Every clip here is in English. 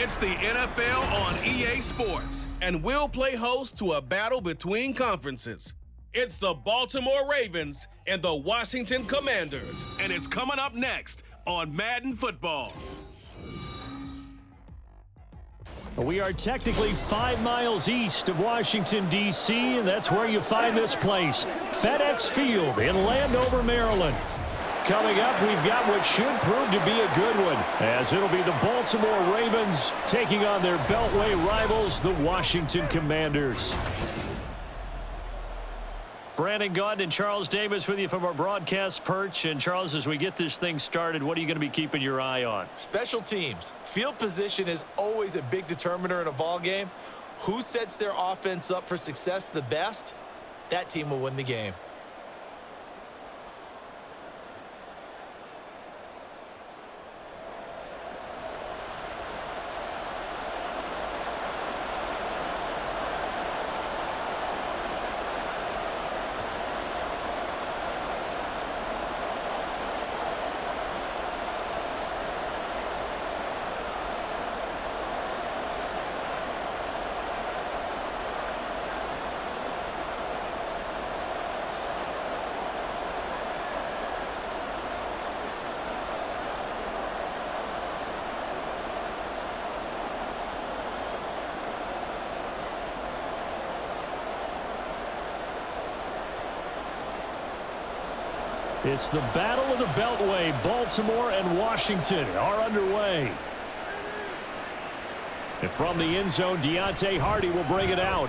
It's the NFL on EA Sports, and we'll play host to a battle between conferences. It's the Baltimore Ravens and the Washington Commanders, and it's coming up next on Madden Football. We are technically 5 miles east of Washington, D.C., and that's where you find this place, FedEx Field in Landover, Maryland. Coming up, we've got what should prove to be a good one, as it'll be the Baltimore Ravens taking on their Beltway rivals, the Washington Commanders. Brandon Gaudin and Charles Davis with you from our broadcast perch. And, Charles, as we get this thing started, what are you going to be keeping your eye on? Special teams. Field position is always a big determiner in a ball game. Who sets their offense up for success the best? That team will win the game. It's the Battle of the Beltway. Baltimore and Washington are underway. And from the end zone, Deontay Hardy will bring it out.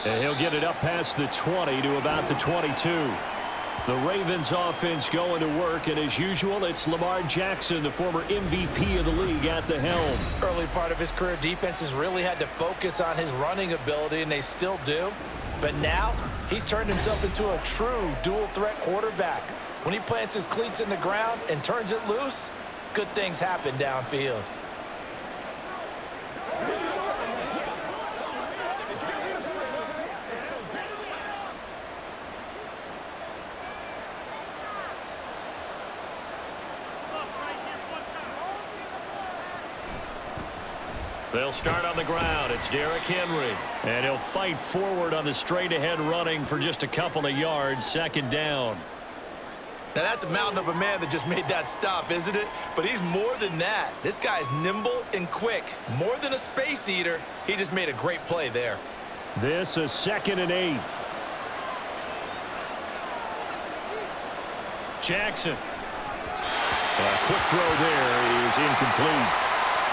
And he'll get it up past the 20 to about the 22. The Ravens offense going to work, and as usual, it's Lamar Jackson, the former MVP of the league, at the helm. Early part of his career, defenses really had to focus on his running ability, and they still do. But now, he's turned himself into a true dual-threat quarterback. When he plants his cleats in the ground and turns it loose, good things happen downfield. They'll start on the ground. It's Derrick Henry. And he'll fight forward on the straight-ahead running for just a couple of yards. Second down. Now, that's a mountain of a man that just made that stop, isn't it? But he's more than that. This guy's nimble and quick. More than a space eater, he just made a great play there. This is 2nd and 8. Jackson. A quick throw there is incomplete.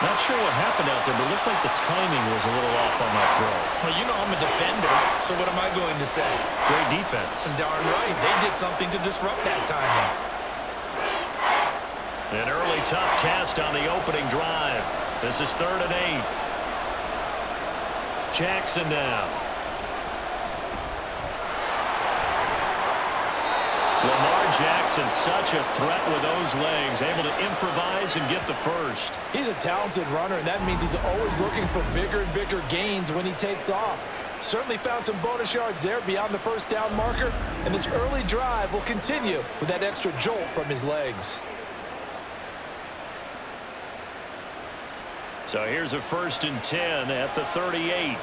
Not sure what happened out there, but it looked like the timing was a little off on that throw. Well, you know I'm a defender, so what am I going to say? Great defense. Darn right. They did something to disrupt that timing. An early tough test on the opening drive. This is 3rd and 8. Jackson now. Lamar Jackson, such a threat with those legs, able to improvise and get the first. He's a talented runner, and that means he's always looking for bigger and bigger gains when he takes off. Certainly found some bonus yards there beyond the first down marker, and this early drive will continue with that extra jolt from his legs. So here's a 1st and 10 at the 38.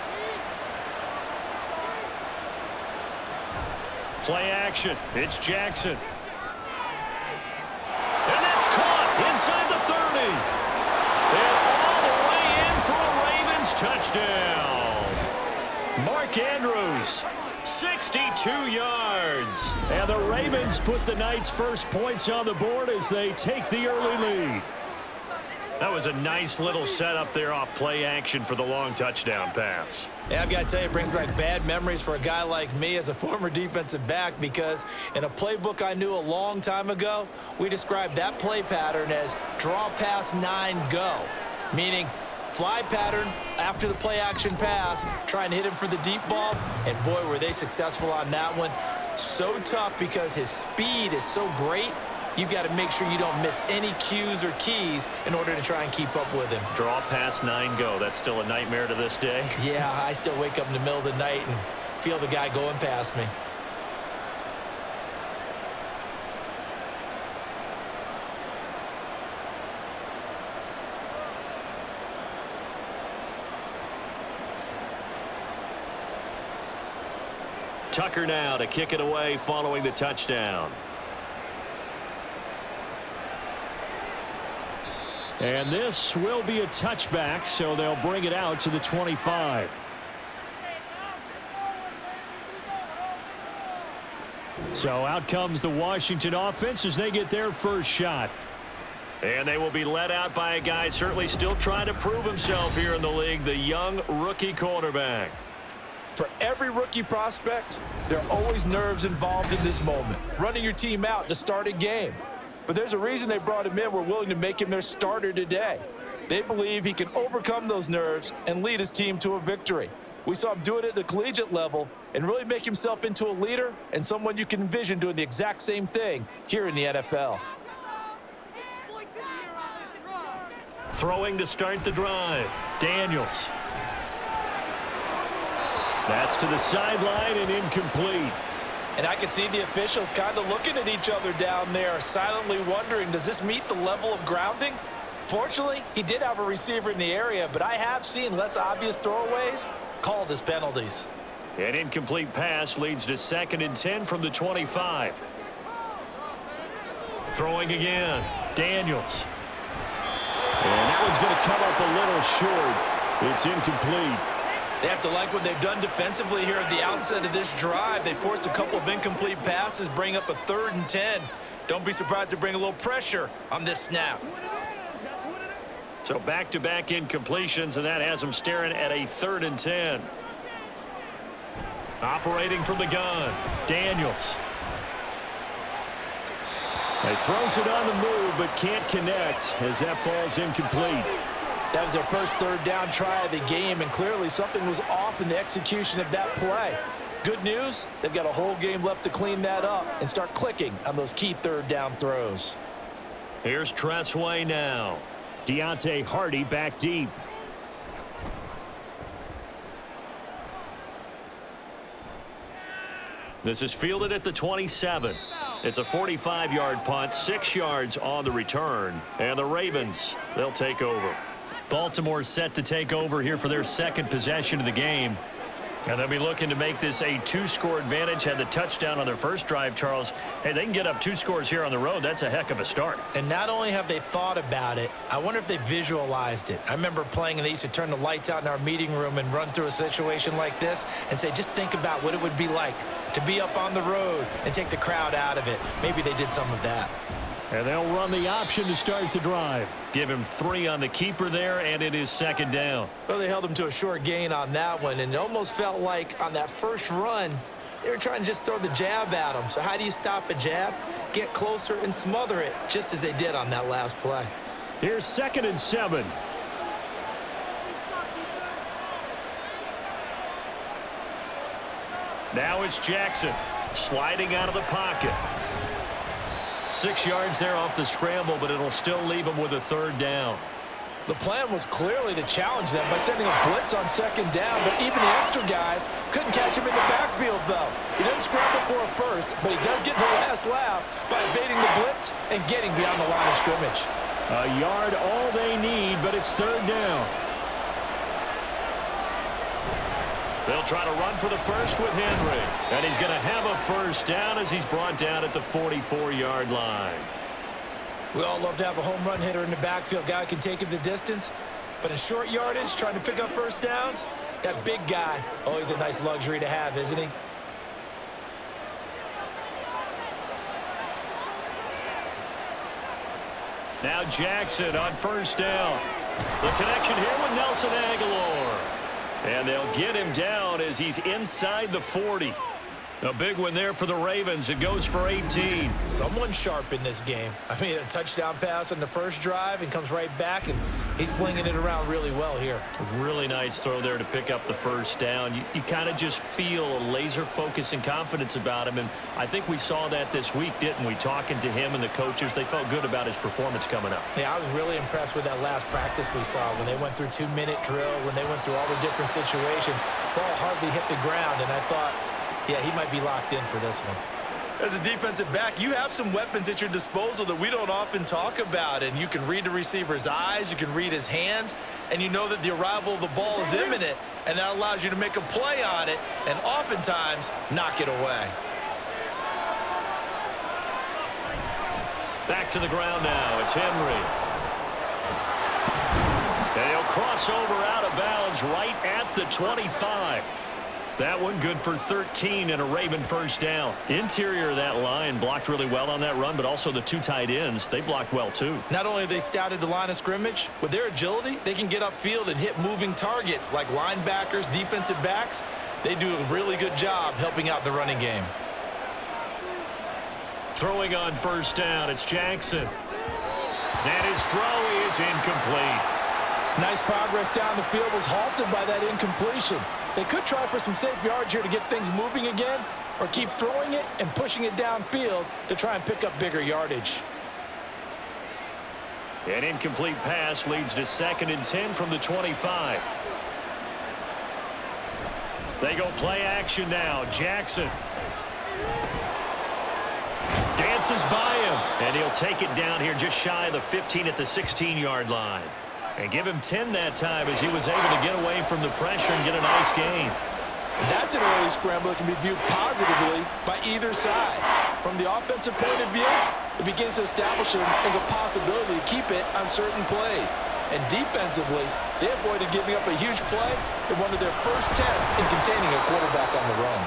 Play action. It's Jackson. And that's caught inside the 30. And all the way in for a Ravens touchdown. Mark Andrews, 62 yards. And the Ravens put the Knights' first points on the board as they take the early lead. That was a nice little setup there off play action for the long touchdown pass. Yeah, I've got to tell you, it brings back bad memories for a guy like me as a former defensive back, because in a playbook I knew a long time ago, we described that play pattern as draw pass 9 go, meaning fly pattern after the play action pass, trying to hit him for the deep ball, and boy, were they successful on that one. So tough because his speed is so great. You've got to make sure you don't miss any cues or keys in order to try and keep up with him. Draw pass 9 go. That's still a nightmare to this day. Yeah, I still wake up in the middle of the night and feel the guy going past me. Tucker now to kick it away following the touchdown. And this will be a touchback, so they'll bring it out to the 25. So out comes the Washington offense as they get their first shot. And they will be led out by a guy certainly still trying to prove himself here in the league, the young rookie quarterback. For every rookie prospect, there are always nerves involved in this moment. Running your team out to start a game. But there's a reason they brought him in. We're willing to make him their starter today. They believe he can overcome those nerves and lead his team to a victory. We saw him do it at the collegiate level and really make himself into a leader and someone you can envision doing the exact same thing here in the NFL. Throwing to start the drive. Daniels. That's to the sideline and incomplete. And I can see the officials kind of looking at each other down there, silently wondering, does this meet the level of grounding? Fortunately, he did have a receiver in the area, but I have seen less obvious throwaways called as penalties. An incomplete pass leads to 2nd and 10 from the 25. Throwing again. Daniels. And that one's going to come up a little short. It's incomplete. They have to like what they've done defensively here at the outset of this drive. They forced a couple of incomplete passes, bring up a 3rd and 10. Don't be surprised to bring a little pressure on this snap. So back-to-back incompletions, and that has them staring at a 3rd and 10. Operating from the gun, Daniels. He throws it on the move, but can't connect as that falls incomplete. That was their first 3rd down try of the game, and clearly something was off in the execution of that play. Good news, they've got a whole game left to clean that up and start clicking on those key 3rd down throws. Here's Tressway now. Deontay Hardy back deep. This is fielded at the 27. It's a 45-yard punt, 6 yards on the return. And the Ravens, they'll take over. Baltimore set to take over here for their 2nd possession of the game. And they'll be looking to make this a 2-score advantage. Had the touchdown on their first drive, Charles. Hey, they can get up 2 scores here on the road. That's a heck of a start. And not only have they thought about it, I wonder if they visualized it. I remember playing, and they used to turn the lights out in our meeting room and run through a situation like this and say, just think about what it would be like to be up on the road and take the crowd out of it. Maybe they did some of that. And they'll run the option to start the drive. Give him 3 on the keeper there, and it is 2nd down. Well, they held him to a short gain on that one, and it almost felt like on that first run, they were trying to just throw the jab at him. So how do you stop a jab? Get closer and smother it, just as they did on that last play. Here's 2nd and 7. Now it's Jackson sliding out of the pocket. 6 yards there off the scramble, but it'll still leave him with a 3rd down. The plan was clearly to challenge them by sending a blitz on 2nd down, but even the extra guys couldn't catch him in the backfield, though. He doesn't scramble for a first, but he does get the last laugh by evading the blitz and getting beyond the line of scrimmage. A yard all they need, but it's 3rd down. They'll try to run for the first with Henry. And he's going to have a 1st down as he's brought down at the 44-yard line. We all love to have a home run hitter in the backfield. Guy can take it the distance. But in short yardage, trying to pick up 1st downs, that big guy, always a nice luxury to have, isn't he? Now Jackson on 1st down. The connection here with Nelson Aguilar. And they'll get him down as he's inside the 40. A big one there for the Ravens. It goes for 18. Someone sharp in this game. I mean, a touchdown pass on the first drive and comes right back, and he's flinging it around really well here. Really nice throw there to pick up the 1st down. You kind of just feel a laser focus and confidence about him, and I think we saw that this week, didn't we? Talking to him and the coaches, they felt good about his performance coming up. Yeah, I was really impressed with that last practice we saw when they went through 2-minute drill, when they went through all the different situations. Ball hardly hit the ground, and I thought, yeah, he might be locked in for this one. As a defensive back, you have some weapons at your disposal that we don't often talk about, and you can read the receiver's eyes, you can read his hands, and you know that the arrival of the ball is imminent, and that allows you to make a play on it and oftentimes knock it away. Back to the ground now. It's Henry. And he'll cross over out of bounds right at the 25. That one good for 13 and a Raven first down. Interior of that line blocked really well on that run, but also the two tight ends, they blocked well too. Not only have they scouted the line of scrimmage, with their agility, they can get upfield and hit moving targets like linebackers, defensive backs. They do a really good job helping out the running game. Throwing on first down, it's Jackson. And his throw is incomplete. Nice progress down the field was halted by that incompletion. They could try for some safe yards here to get things moving again, or keep throwing it and pushing it downfield to try and pick up bigger yardage. An incomplete pass leads to 2nd and 10 from the 25. They go play action now. Jackson dances by him, and he'll take it down here just shy of the 15 at the 16-yard line. And give him 10 that time as he was able to get away from the pressure and get a nice gain. And that's an early scramble that can be viewed positively by either side. From the offensive point of view, it begins to establish him as a possibility to keep it on certain plays. And defensively, they avoided giving up a huge play in one of their first tests in containing a quarterback on the run.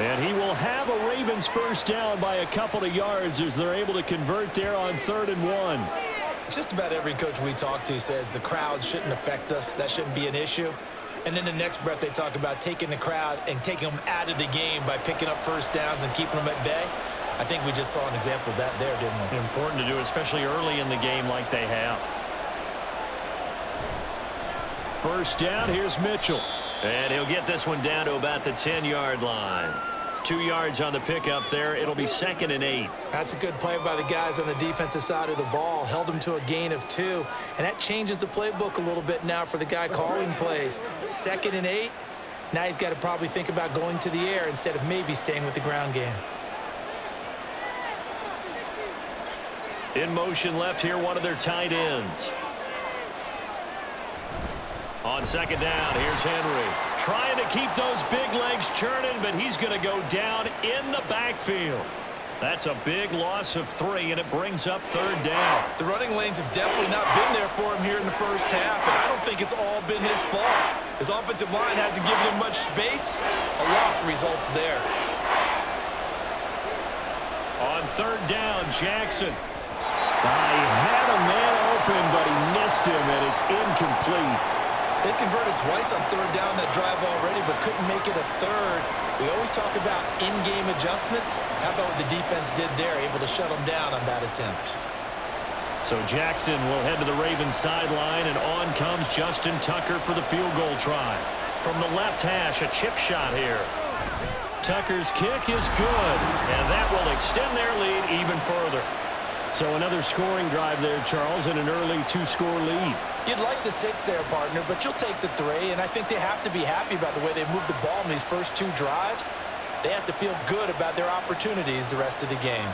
And he will have a Ravens first down by a couple of yards as they're able to convert there on 3rd and 1. Just about every coach we talk to says the crowd shouldn't affect us. That shouldn't be an issue. And in the next breath, they talk about taking the crowd and taking them out of the game by picking up first downs and keeping them at bay. I think we just saw an example of that there, didn't we? Important to do, especially early in the game like they have. First down, here's Mitchell. And he'll get this one down to about the 10-yard line. 2 yards on the pickup there. It'll be 2nd and 8. That's a good play by the guys on the defensive side of the ball. Held them to a gain of 2. And that changes the playbook a little bit now for the guy calling plays. 2nd and 8. Now he's got to probably think about going to the air instead of maybe staying with the ground game. In motion left here, one of their tight ends. On 2nd down, here's Henry. Trying to keep those big legs churning, but he's going to go down in the backfield. That's a big loss of 3, and it brings up 3rd down. The running lanes have definitely not been there for him here in the first half, and I don't think it's all been his fault. His offensive line hasn't given him much space. A loss results there. On 3rd down, Jackson. He had a man open, but he missed him, and it's incomplete. They converted twice on 3rd down that drive already, but couldn't make it a 3rd. We always talk about in-game adjustments. How about what the defense did there, able to shut them down on that attempt? So Jackson will head to the Ravens sideline, and on comes Justin Tucker for the field goal try. From the left hash, a chip shot here. Tucker's kick is good, and that will extend their lead even further. So another scoring drive there, Charles, and an early 2-score lead. You'd like the 6 there, partner, but you'll take the 3, and I think they have to be happy about the way they've moved the ball in these first 2 drives. They have to feel good about their opportunities the rest of the game.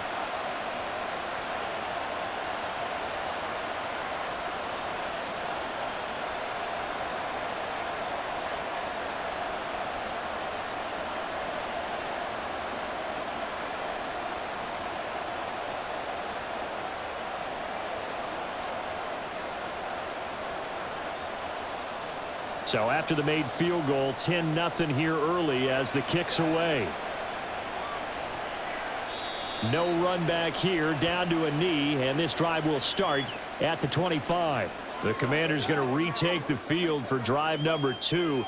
So after the made field goal, 10-0 here early as the kick's away. No run back here, down to a knee, and this drive will start at the 25. The Commanders going to retake the field for drive number 2.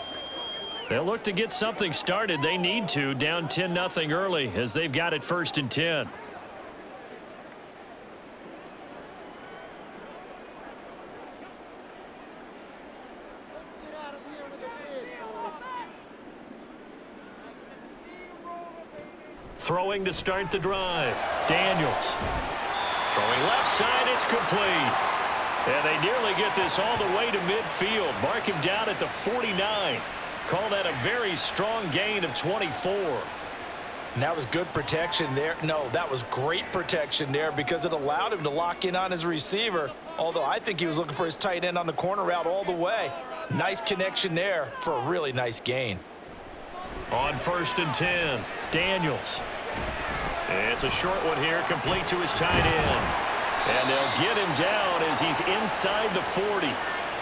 They'll look to get something started. They need to, down 10-0 early as they've got it 1st and 10. Throwing to start the drive. Daniels. Throwing left side, it's complete. And they nearly get this all the way to midfield. Mark him down at the 49. Call that a very strong gain of 24. And that was good protection there. No, that was great protection there because it allowed him to lock in on his receiver, although I think he was looking for his tight end on the corner route all the way. Nice connection there for a really nice gain. On 1st and 10, Daniels. It's a short one here, complete to his tight end. And they'll get him down as he's inside the 40.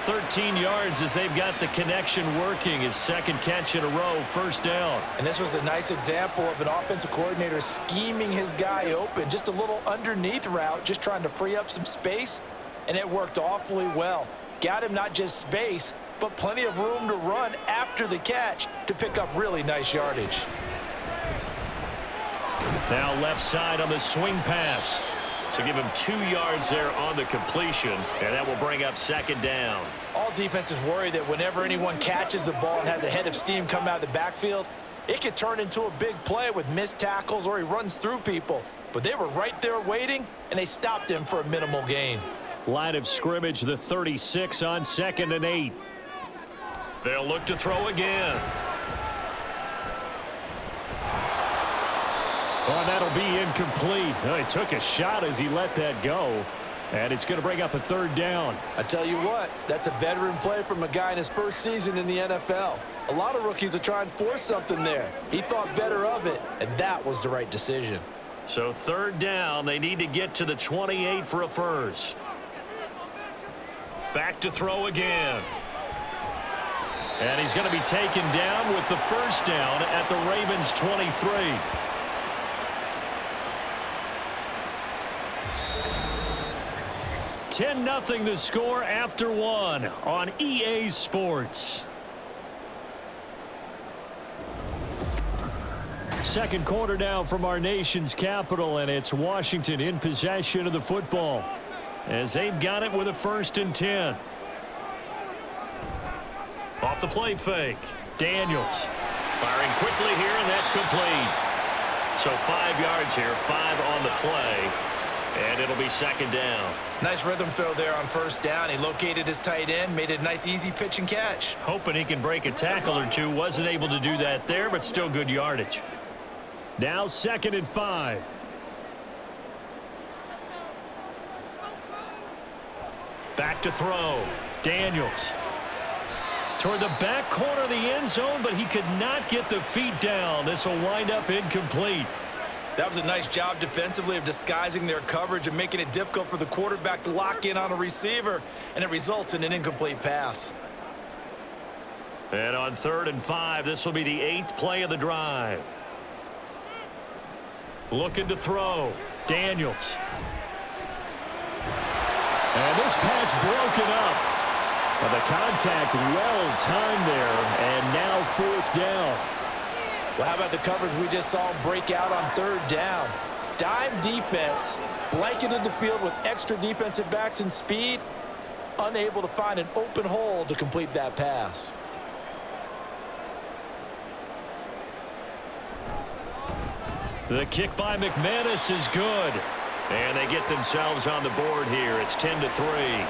13 yards as they've got the connection working. His second catch in a row, 1st down. And this was a nice example of an offensive coordinator scheming his guy open. Just a little underneath route, just trying to free up some space, and it worked awfully well. Got him not just space, but plenty of room to run after the catch to pick up really nice yardage. Now left side on the swing pass. So give him 2 yards there on the completion, and that will bring up 2nd down. All defenses worry that whenever anyone catches the ball and has a head of steam come out of the backfield, it could turn into a big play with missed tackles or he runs through people. But they were right there waiting, and they stopped him for a minimal gain. Line of scrimmage, the 36 on 2nd and 8. They'll look to throw again. Oh, and that'll be incomplete. He took a shot as he let that go. And it's going to bring up a 3rd down. I tell you what, that's a veteran play from a guy in his first season in the NFL. A lot of rookies are trying to force something there. He thought better of it, and that was the right decision. So 3rd down, they need to get to the 28 for a 1st. Back to throw again. And he's going to be taken down with the 1st down at the Ravens' 23. 10-0 the score after 1 on EA Sports. Second quarter now from our nation's capital, and it's Washington in possession of the football as they've got it with a 1st and 10. Off the play fake, Daniels firing quickly here, and that's complete. So 5 yards here, 5 on the play, and it'll be 2nd down. Nice rhythm throw there on 1st down. He located his tight end, made it a nice easy pitch and catch. Hoping he can break a tackle or two. Wasn't able to do that there, but still good yardage. Now 2nd and 5. Back to throw. Daniels. Toward the back corner of the end zone, but he could not get the feet down. This will wind up incomplete. That was a nice job defensively of disguising their coverage and making it difficult for the quarterback to lock in on a receiver, and it results in an incomplete pass. And on 3rd and 5, this will be the 8th play of the drive. Looking to throw. Daniels. And this pass broken up. But the contact well timed there, and now 4th down. Well, how about the coverage we just saw break out on 3rd down? Dime defense, blanketed the field with extra defensive backs and speed, unable to find an open hole to complete that pass. The kick by McManus is good. And they get themselves on the board here. It's 10-3.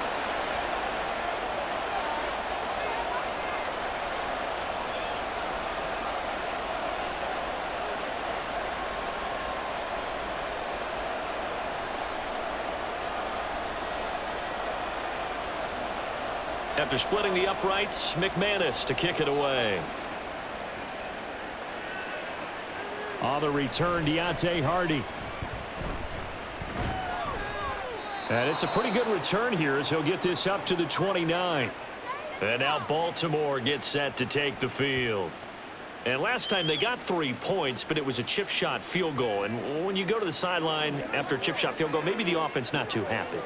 After splitting the uprights, McManus to kick it away. On the return, Deontay Hardy. And it's a pretty good return here as he'll get this up to the 29. And now Baltimore gets set to take the field. And last time they got 3 points, but it was a chip shot field goal. And when you go to the sideline after a chip shot field goal, maybe the offense not too happy.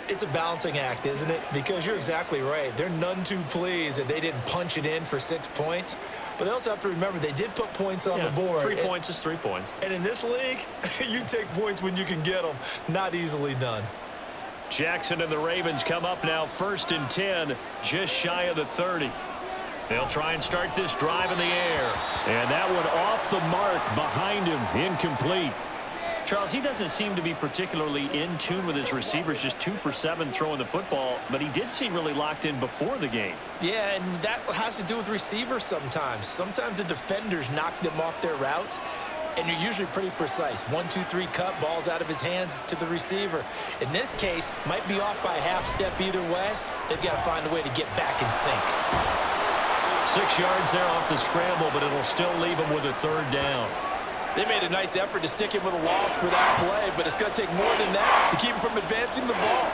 It's a balancing act, isn't it? Because you're exactly right. They're none too pleased that they didn't punch it in for 6 points. But they also have to remember they did put points on the board. 3 points is 3 points. And in this league, you take points when you can get them. Not easily done. Jackson and the Ravens come up now 1st and 10, just shy of the 30. They'll try and start this drive in the air. And that one off the mark behind him, incomplete. Charles, he doesn't seem to be particularly in tune with his receivers, just 2 for 7 throwing the football, but he did seem really locked in before the game. Yeah, and that has to do with receivers sometimes. Sometimes the defenders knock them off their routes. and you're usually pretty precise. 1, 2, 3 cut, balls out of his hands to the receiver. In this case, might be off by a half step either way. They've got to find a way to get back in sync. 6 yards there off the scramble, but it'll still leave him with a third down. They made a nice effort to stick him with a loss for that play, but it's going to take more than that to keep him from advancing the ball.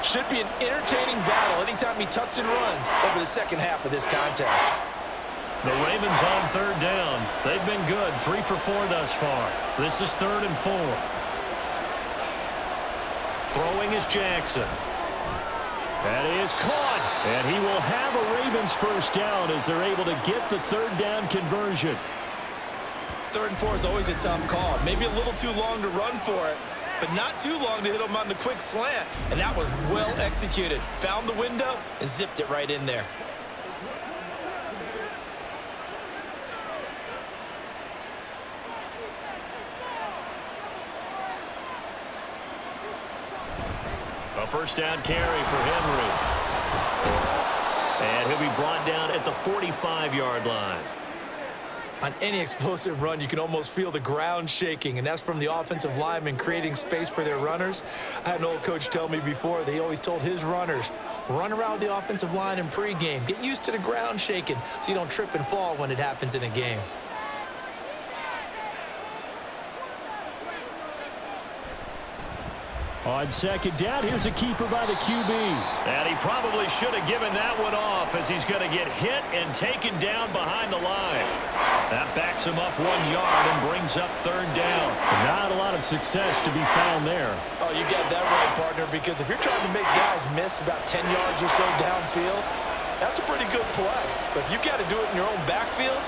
Should be an entertaining battle anytime he tucks and runs over the second half of this contest. The Ravens on third down. They've been good, 3 for 4 thus far. This is 3rd and 4. Throwing is Jackson. That is caught, and he will have a Ravens first down as they're able to get the third down conversion. 3rd and 4 is always a tough call. Maybe a little too long to run for it, but not too long to hit him on the quick slant. And that was well executed. Found the window and zipped it right in there. A first down carry for Henry. And he'll be brought down at the 45-yard line. On any explosive run, you can almost feel the ground shaking, and that's from the offensive linemen creating space for their runners. I had an old coach tell me before, they always told his runners, run around the offensive line in pregame. Get used to the ground shaking so you don't trip and fall when it happens in a game. On second down, here's a keeper by the QB. And he probably should have given that one off as he's going to get hit and taken down behind the line. That backs him up 1 yard and brings up third down. Not a lot of success to be found there. Oh, you got that right, partner, because if you're trying to make guys miss about 10 yards or so downfield, that's a pretty good play. But if you've got to do it in your own backfield,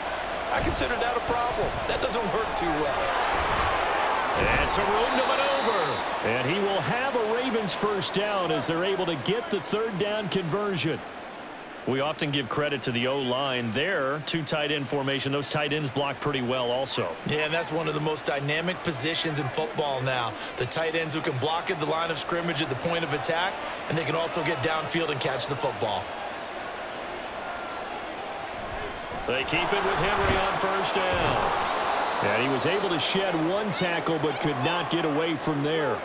I consider that a problem. That doesn't work too well. It's a room to maneuver. And he will have a Ravens first down as they're able to get the third down conversion. We often give credit to the O-line there. 2 tight end formation. Those tight ends block pretty well also. Yeah, and that's one of the most dynamic positions in football now. The tight ends who can block at the line of scrimmage at the point of attack, and they can also get downfield and catch the football. They keep it with Henry on first down. And he was able to shed 1 tackle but could not get away from there.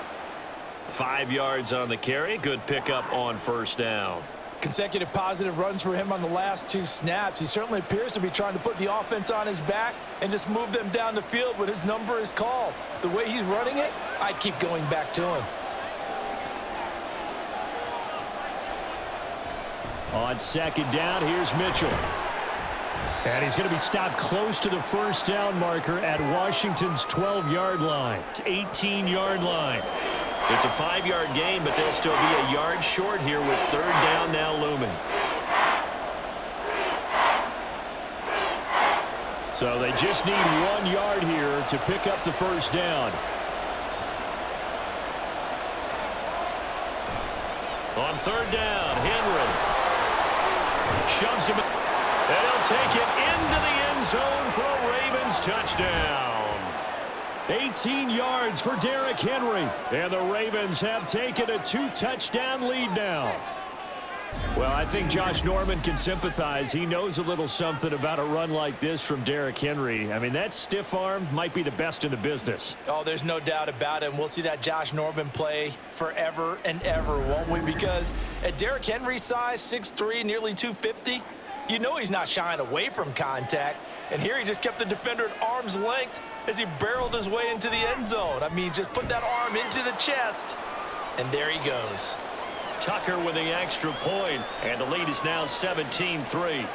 5 yards on the carry. Good pickup on first down. Consecutive positive runs for him on the last 2 snaps. He certainly appears to be trying to put the offense on his back and just move them down the field when his number is called. The way he's running it, I'd keep going back to him. On second down, here's Mitchell. And he's going to be stopped close to the first down marker at Washington's 12-yard line. It's 18-yard line. It's a 5-yard gain, but they'll still be a yard short here with third down now looming. So they just need 1 yard here to pick up the first down. On third down, Henry shoves him. And he'll take it into the end zone for a Ravens touchdown. 18 yards for Derrick Henry. And the Ravens have taken a 2-touchdown lead now. Well, I think Josh Norman can sympathize. He knows a little something about a run like this from Derrick Henry. I mean, that stiff arm might be the best in the business. Oh, there's no doubt about it. And we'll see that Josh Norman play forever and ever, won't we? Because at Derrick Henry's size, 6'3", nearly 250, you know he's not shying away from contact. And here he just kept the defender at arm's length as he barreled his way into the end zone. I mean, just put that arm into the chest, and there he goes. Tucker with the extra point, and the lead is now 17-3.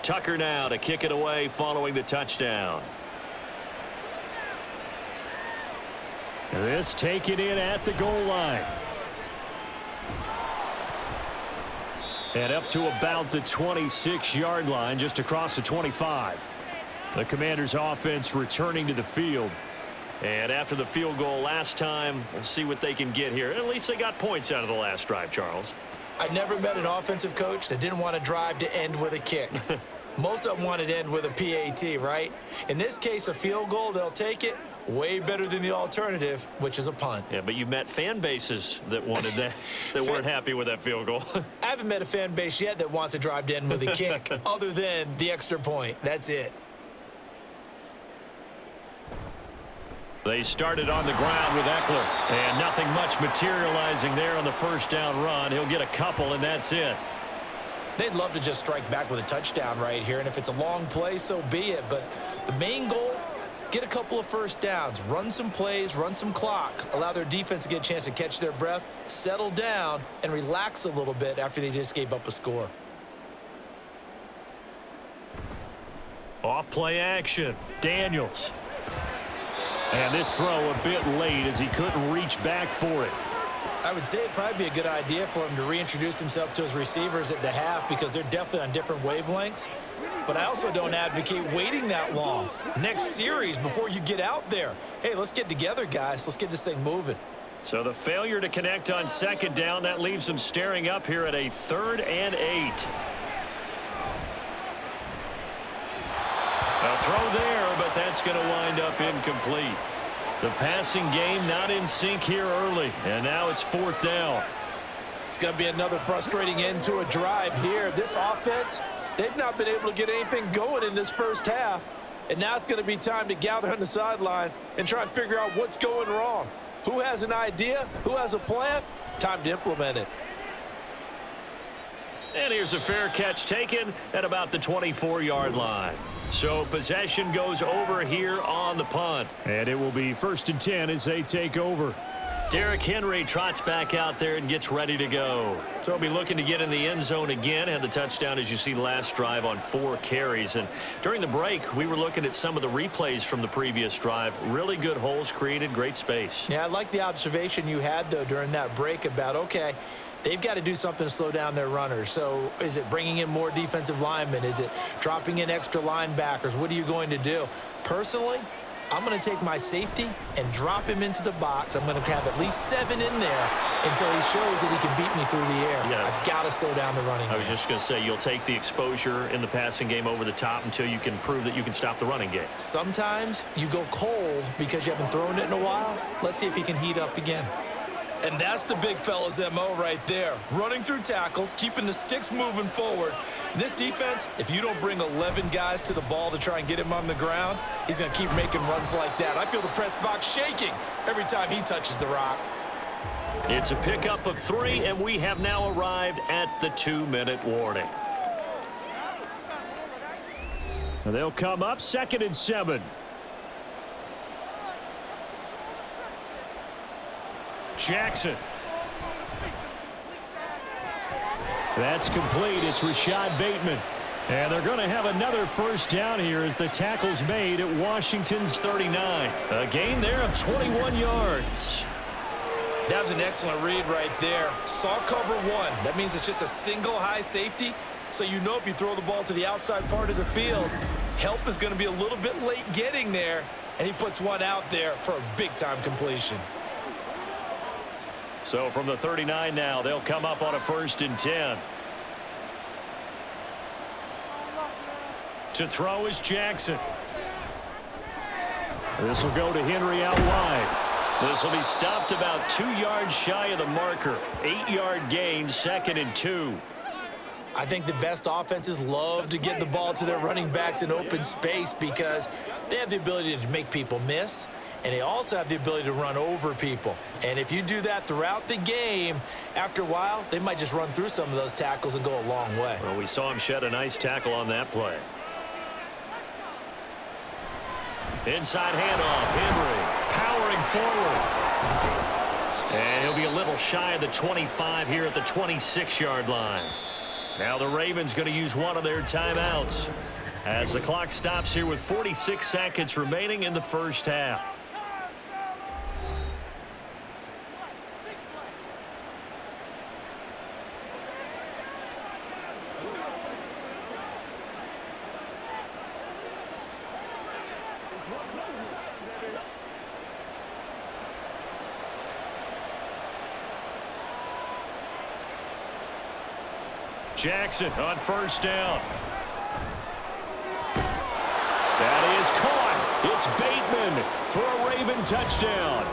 Tucker now to kick it away following the touchdown. This taken in at the goal line. And up to about the 26-yard line, just across the 25. The Commanders' offense returning to the field. And after the field goal last time, we'll see what they can get here. At least they got points out of the last drive, Charles. I never met an offensive coach that didn't want to drive to end with a kick. Most of them wanted to end with a PAT, right? In this case, a field goal, they'll take it. Way better than the alternative, which is a punt. Yeah, but you met fan bases that wanted that, that weren't happy with that field goal. I haven't met a fan base yet that wants to drive to end with a kick, other than the extra point. That's it. They started on the ground with Eckler, and nothing much materializing there on the first down run. He'll get a couple, and that's it. They'd love to just strike back with a touchdown right here, and if it's a long play, so be it. But the main goal, get a couple of first downs, run some plays, run some clock, allow their defense to get a chance to catch their breath, settle down, and relax a little bit after they just gave up a score. Off play action, Daniels. And this throw a bit late as he couldn't reach back for it. I would say it'd probably be a good idea for him to reintroduce himself to his receivers at the half because they're definitely on different wavelengths. But I also don't advocate waiting that long. Next series before you get out there. Hey, let's get together, guys. Let's get this thing moving. So the failure to connect on second down, that leaves them staring up here at a 3rd and 8. A throw there, but that's going to wind up incomplete. The passing game not in sync here early, and now it's 4th down. It's going to be another frustrating end to a drive here. This offense, they've not been able to get anything going in this first half. And now it's going to be time to gather on the sidelines and try and figure out what's going wrong. Who has an idea? Who has a plan? Time to implement it. And here's a fair catch taken at about the 24-yard line. So possession goes over here on the punt. And it will be 1st and 10 as they take over. Derrick Henry trots back out there and gets ready to go. So he'll be looking to get in the end zone again. Had the touchdown, as you see, last drive on 4 carries. And during the break, we were looking at some of the replays from the previous drive. Really good holes created, great space. Yeah, I like the observation you had, though, during that break about, okay, they've got to do something to slow down their runners. So is it bringing in more defensive linemen? Is it dropping in extra linebackers? What are you going to do? Personally, I'm going to take my safety and drop him into the box. I'm going to have at least 7 in there until he shows that he can beat me through the air. Yeah. I've got to slow down the running game. I was just going to say, you'll take the exposure in the passing game over the top until you can prove that you can stop the running game. Sometimes you go cold because you haven't thrown it in a while. Let's see if he can heat up again. And that's the big fella's MO right there. Running through tackles, keeping the sticks moving forward. This defense, if you don't bring 11 guys to the ball to try and get him on the ground, he's going to keep making runs like that. I feel the press box shaking every time he touches the rock. It's a pickup of 3, and we have now arrived at the 2-minute warning. They'll come up 2nd and 7. Jackson. That's complete. It's Rashad Bateman. And they're going to have another first down here as the tackle's made at Washington's 39. A gain there of 21 yards. That was an excellent read right there. Saw cover 1. That means it's just a single high safety. So you know if you throw the ball to the outside part of the field, help is going to be a little bit late getting there. And he puts one out there for a big-time completion. So from the 39 now, they'll come up on a 1st and 10. To throw is Jackson. This will go to Henry out wide. This will be stopped about 2 yards shy of the marker. 8-yard gain, 2nd and 2. I think the best offenses love to get the ball to their running backs in open space because they have the ability to make people miss. And they also have the ability to run over people. And if you do that throughout the game, after a while, they might just run through some of those tackles and go a long way. Well, we saw him shed a nice tackle on that play. Inside handoff, Henry powering forward. And he'll be a little shy of the 25 here at the 26-yard line. Now the Ravens going to use one of their timeouts as the clock stops here with 46 seconds remaining in the first half. Jackson on first down. That is caught. It's Bateman for a Raven touchdown.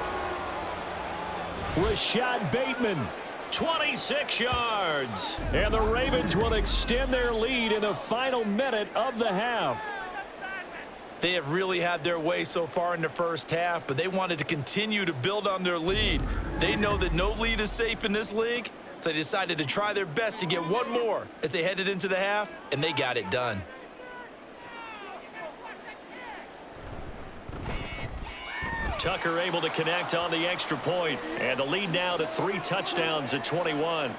Rashad Bateman, 26 yards. And the Ravens will extend their lead in the final minute of the half. They have really had their way so far in the first half, but they wanted to continue to build on their lead. They know that no lead is safe in this league, so they decided to try their best to get one more as they headed into the half, and they got it done. Tucker able to connect on the extra point, and the lead now to 3 touchdowns at 21.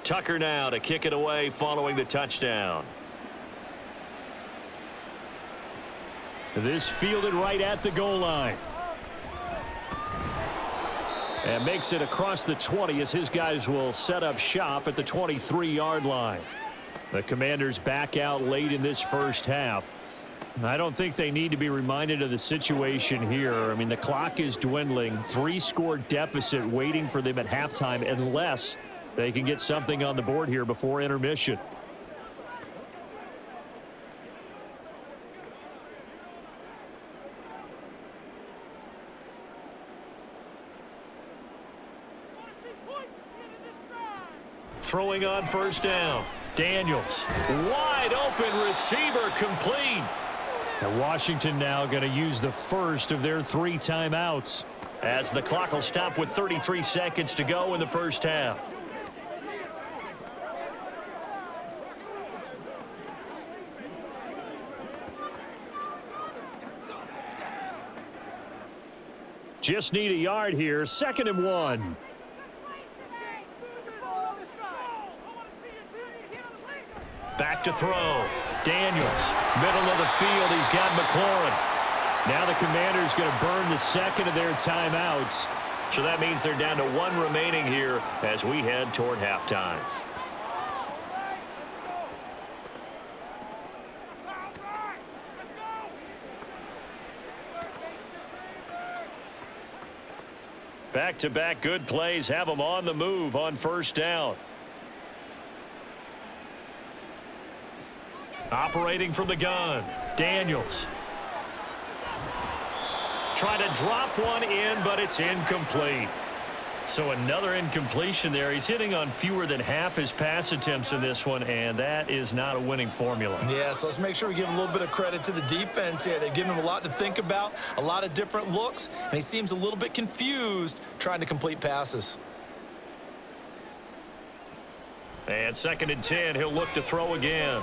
Tucker now to kick it away following the touchdown. This fielded right at the goal line. And makes it across the 20 as his guys will set up shop at the 23-yard line. The Commanders back out late in this first half. I don't think they need to be reminded of the situation here. I mean, the clock is dwindling. 3-score deficit waiting for them at halftime unless they can get something on the board here before intermission. Throwing on first down. Daniels. Wide open receiver complete. And Washington now going to use the first of their 3 timeouts as the clock will stop with 33 seconds to go in the first half. Just need a yard here. 2nd and 1. Back to throw. Daniels. Middle of the field. He's got McLaurin. Now the Commanders going to burn the 2nd of their timeouts. So that means they're down to 1 remaining here as we head toward halftime. Back-to-back good plays have them on the move on first down. Operating from the gun, Daniels. Trying to drop one in, but it's incomplete. So another incompletion there. He's hitting on fewer than half his pass attempts in this one, and that is not a winning formula. Yeah, so let's make sure we give a little bit of credit to the defense here. They've given him a lot to think about, a lot of different looks, and he seems a little bit confused trying to complete passes. And 2nd and 10, he'll look to throw again.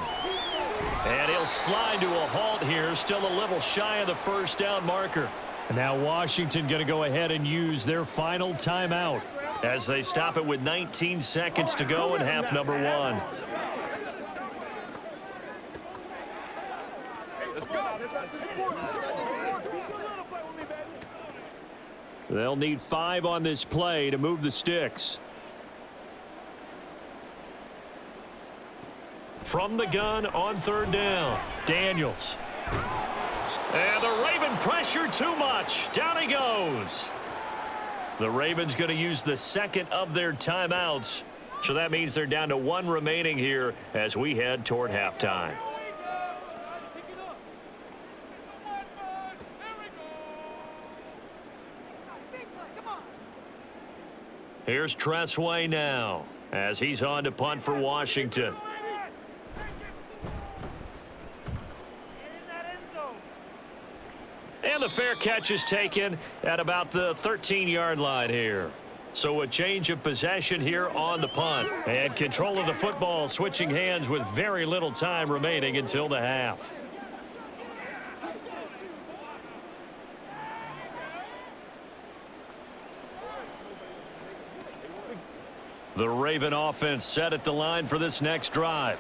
And he'll slide to a halt here, still a little shy of the first down marker. And now Washington going to go ahead and use their final timeout as they stop it with 19 seconds to go in half number 1. They'll need 5 on this play to move the sticks. From the gun on 3rd down, Daniels. And the Raven pressure too much. Down he goes. The Ravens going to use the 2nd of their timeouts. So that means they're down to 1 remaining here as we head toward halftime. Here's Tressway now as he's on to punt for Washington. And the fair catch is taken at about the 13-yard line here. So a change of possession here on the punt. And control of the football switching hands with very little time remaining until the half. The Raven offense set at the line for this next drive.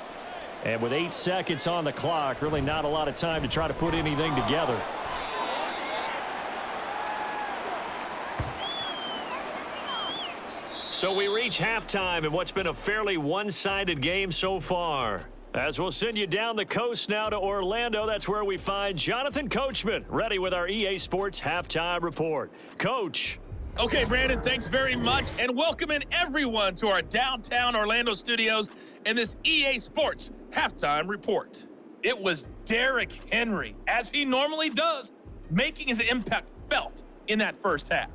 And with 8 seconds on the clock, really not a lot of time to try to put anything together. So we reach halftime in what's been a fairly one-sided game so far. As we'll send you down the coast now to Orlando, that's where we find Jonathan Coachman, ready with our EA Sports Halftime Report. Coach. Okay, Brandon, thanks very much, and welcome in everyone to our downtown Orlando studios in this EA Sports Halftime Report. It was Derrick Henry, as he normally does, making his impact felt in that first half.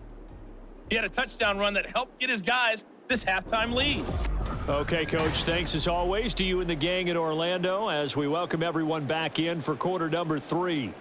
He had a touchdown run that helped get his guys this halftime lead. Okay, Coach, thanks as always to you and the gang in Orlando as we welcome everyone back in for quarter number 3.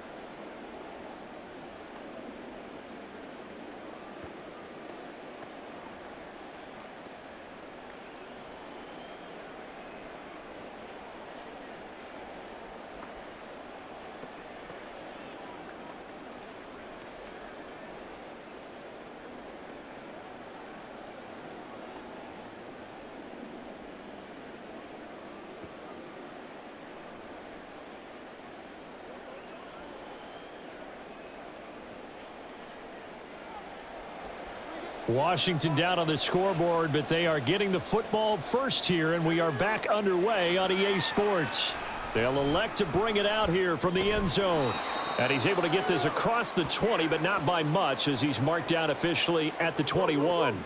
Washington down on the scoreboard, but they are getting the football first here, and we are back underway on EA Sports. They'll elect to bring it out here from the end zone. And he's able to get this across the 20, but not by much, as he's marked down officially at the 21.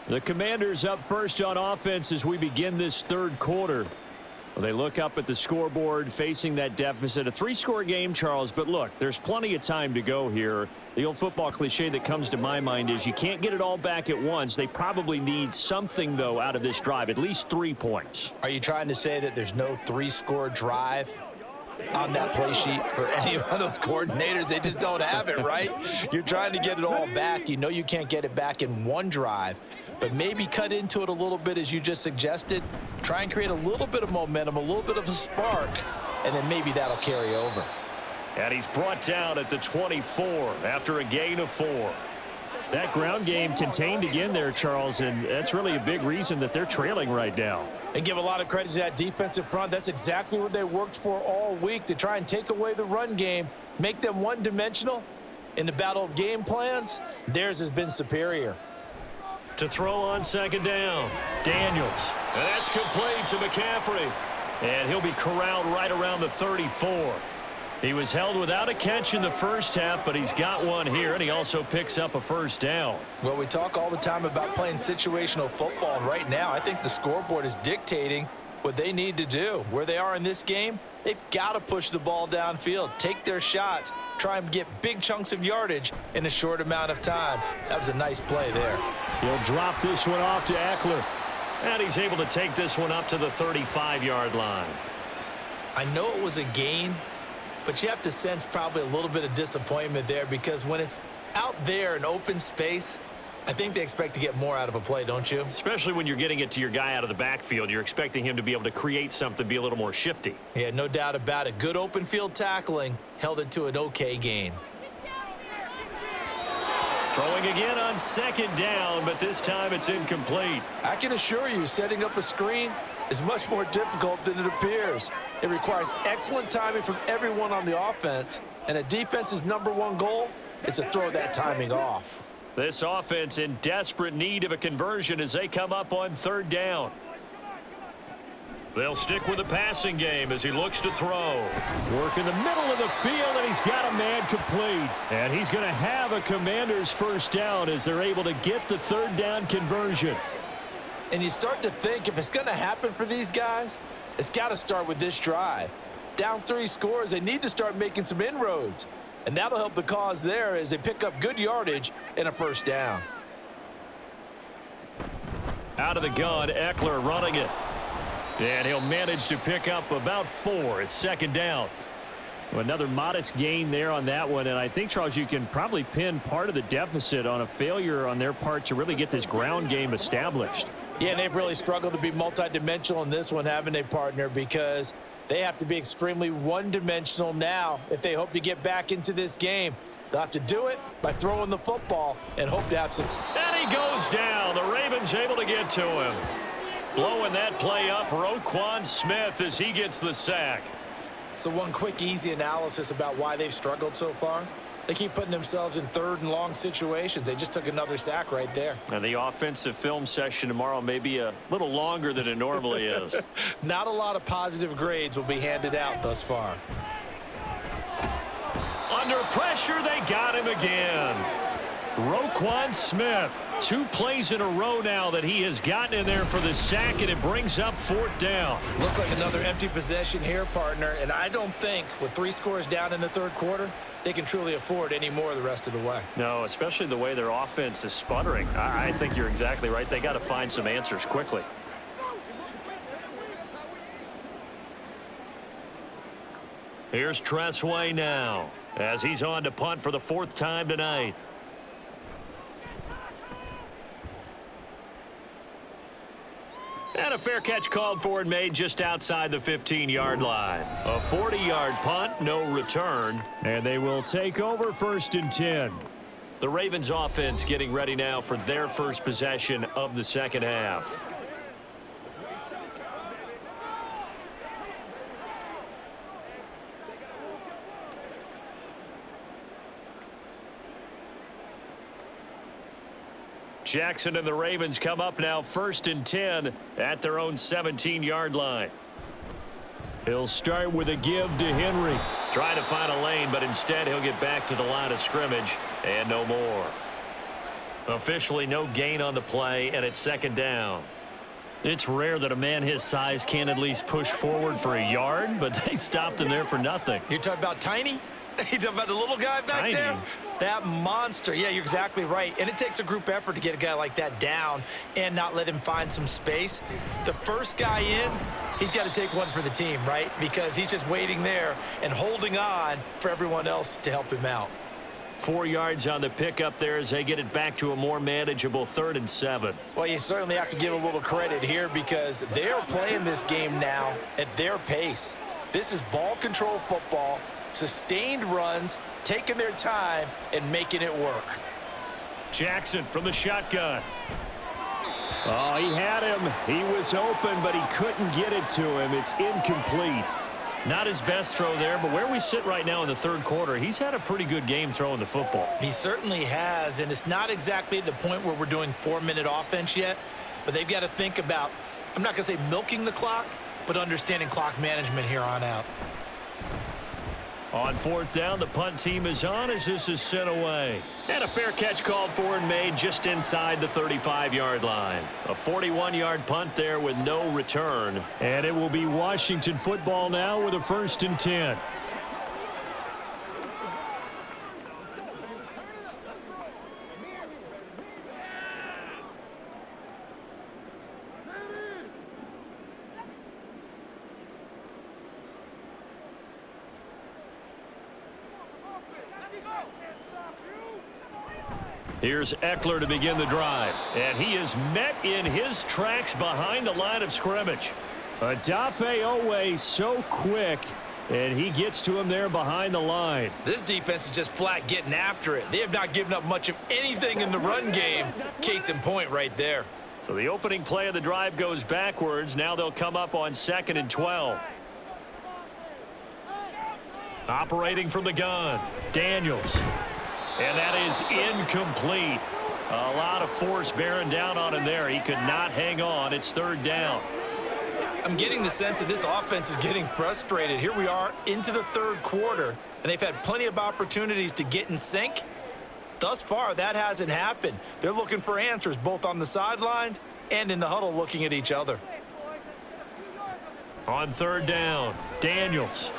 The Commanders up first on offense as we begin this third quarter. They look up at the scoreboard facing that deficit. A 3-score game, Charles, but look, there's plenty of time to go here. The old football cliche that comes to my mind is you can't get it all back at once. They probably need something, though, out of this drive, at least 3 points. Are you trying to say that there's no 3-score drive on that play sheet for any of those coordinators? They just don't have it, right? You're trying to get it all back. You know you can't get it back in one drive. But maybe cut into it a little bit as you just suggested. Try and create a little bit of momentum, a little bit of a spark, and then maybe that'll carry over. And he's brought down at the 24 after a gain of 4. That ground game contained again there, Charles, and that's really a big reason that they're trailing right now. And give a lot of credit to that defensive front. That's exactly what they worked for all week, to try and take away the run game, make them one-dimensional. In the battle of game plans, theirs has been superior. To throw on second down, Daniels. And that's complete to McCaffrey. And he'll be corralled right around the 34. He was held without a catch in the first half, but he's got one here, and he also picks up a first down. Well, we talk all the time about playing situational football, and right now I think the scoreboard is dictating what they need to do. Where they are in this game, they've got to push the ball downfield, take their shots, try and get big chunks of yardage in a short amount of time. That was a nice play there. He'll drop this one off to Eckler, and he's able to take this one up to the 35-yard line. I know it was a gain, but you have to sense probably a little bit of disappointment there, because when it's out there in open space, I think they expect to get more out of a play, don't you? Especially when you're getting it to your guy out of the backfield. You're expecting him to be able to create something, be a little more shifty. Yeah, no doubt about it. Good open field tackling held it to an okay gain. Throwing again on second down, but this time it's incomplete. I can assure you, setting up a screen is much more difficult than it appears. It requires excellent timing from everyone on the offense, and a defense's #1 goal is to throw that timing off. This offense in desperate need of a conversion as they come up on third down. They'll stick with the passing game as he looks to throw. Work in the middle of the field, and he's got a man complete. And he's going to have a Commander's first down as they're able to get the third down conversion. And you start to think, if it's going to happen for these guys, it's got to start with this drive. Down 3 scores, they need to start making some inroads. And that'll help the cause there as they pick up good yardage and a first down. Out of the gun, Eckler running it. And he'll manage to pick up about 4 at second down. Another modest gain there on that one. And I think, Charles, you can probably pin part of the deficit on a failure on their part to really get this ground game established. Yeah, and they've really struggled to be multidimensional in this one, haven't they, partner? Because they have to be extremely one-dimensional now if they hope to get back into this game. They'll have to do it by throwing the football and hope to have some. And he goes down. The Ravens able to get to him. Blowing that play up, Roquan Smith, as he gets the sack. So one quick, easy analysis about why they've struggled so far. They keep putting themselves in third and long situations. They just took another sack right there. And the offensive film session tomorrow may be a little longer than it normally is. Not a lot of positive grades will be handed out thus far. Under pressure, they got him again. Roquan Smith, 2 plays in a row now that he has gotten in there for the sack, and it brings up 4th down. Looks like another empty possession here, partner, and I don't think with 3 scores down in the third quarter, they can truly afford any more the rest of the way. No, especially the way their offense is sputtering. I think you're exactly right. They got to find some answers quickly. Here's Tressway now as he's on to punt for the 4th time tonight. And a fair catch called for and made just outside the 15-yard line. A 40-yard punt, no return, and they will take over 1st and 10. The Ravens offense getting ready now for their first possession of the second half. Jackson and the Ravens come up now 1st and 10 at their own 17-yard line. He'll start with a give to Henry. Trying to find a lane, but instead he'll get back to the line of scrimmage and no more. Officially no gain on the play, and it's 2nd down. It's rare that a man his size can't at least push forward for a yard, but they stopped him there for nothing. You're talking about tiny? You're talking about the little guy back there? That monster. Yeah, you're exactly right. And it takes a group effort to get a guy like that down and not let him find some space. The first guy in, he's got to take one for the team, right? Because he's just waiting there and holding on for everyone else to help him out. 4 yards on the pickup there as they get it back to a more manageable 3rd and 7. Well, you certainly have to give a little credit here because they're playing this game now at their pace. This is ball control football. Sustained runs, taking their time, and making it work. Jackson from the shotgun. Oh, he had him. He was open, but he couldn't get it to him. It's incomplete. Not his best throw there, but where we sit right now in the 3rd quarter, he's had a pretty good game throwing the football. He certainly has, and it's not exactly at the point where we're doing 4-minute offense yet, but they've got to think about, I'm not going to say milking the clock, but understanding clock management here on out. On 4th down, the punt team is on as this is sent away. And a fair catch called for and made just inside the 35-yard line. A 41-yard punt there with no return. And it will be Washington football now with a 1st and 10. Here's Eckler to begin the drive, and he is met in his tracks behind the line of scrimmage. Odafe Owe so quick, and he gets to him there behind the line. This defense is just flat getting after it. They have not given up much of anything in the run game. Case in point right there. So the opening play of the drive goes backwards. Now they'll come up on 2nd and 12. Operating from the gun, Daniels. And that is incomplete. A lot of force bearing down on him there. He could not hang on. It's 3rd down. I'm getting the sense that this offense is getting frustrated. Here we are into the 3rd quarter, and they've had plenty of opportunities to get in sync. Thus far, that hasn't happened. They're looking for answers both on the sidelines and in the huddle looking at each other. On 3rd down, Daniels.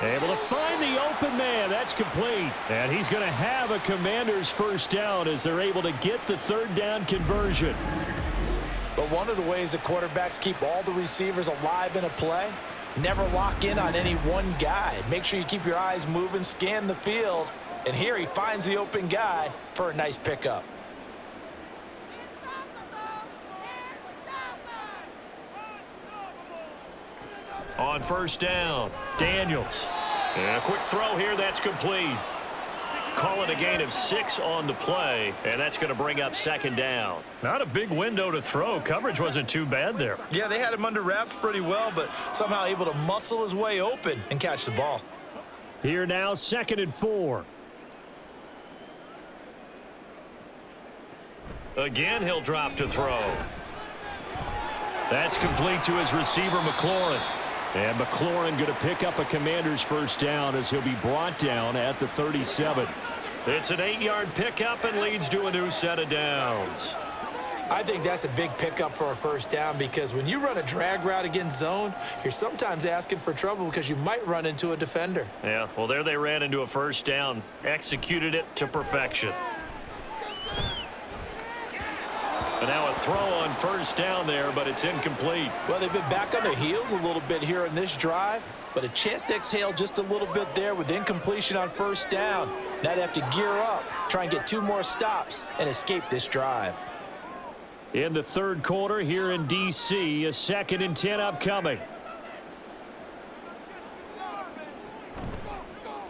Able to find the open man. That's complete. And he's going to have a Commander's 1st down as they're able to get the 3rd down conversion. But one of the ways the quarterbacks keep all the receivers alive in a play, never lock in on any one guy. Make sure you keep your eyes moving, scan the field. And here he finds the open guy for a nice pickup. On 1st down, Daniels. And a quick throw here, that's complete. Call it a gain of 6 on the play, and that's going to bring up 2nd down. Not a big window to throw. Coverage wasn't too bad there. Yeah, they had him under wraps pretty well, but somehow able to muscle his way open and catch the ball. Here now, 2nd and 4. Again, he'll drop to throw. That's complete to his receiver, McLaurin. And McLaurin going to pick up a Commander's first down as he'll be brought down at the 37. It's an 8-yard pickup and leads to a new set of downs. I think that's a big pickup for a first down because when you run a drag route against zone, you're sometimes asking for trouble because you might run into a defender. Yeah, well, there they ran into a first down, executed it to perfection. And now a throw on first down there, but it's incomplete. Well, they've been back on their heels a little bit here in this drive, but a chance to exhale just a little bit there with incompletion on first down. Now they have to gear up, try and get 2 more stops, and escape this drive. In the third quarter here in D.C., a 2nd and 10 upcoming.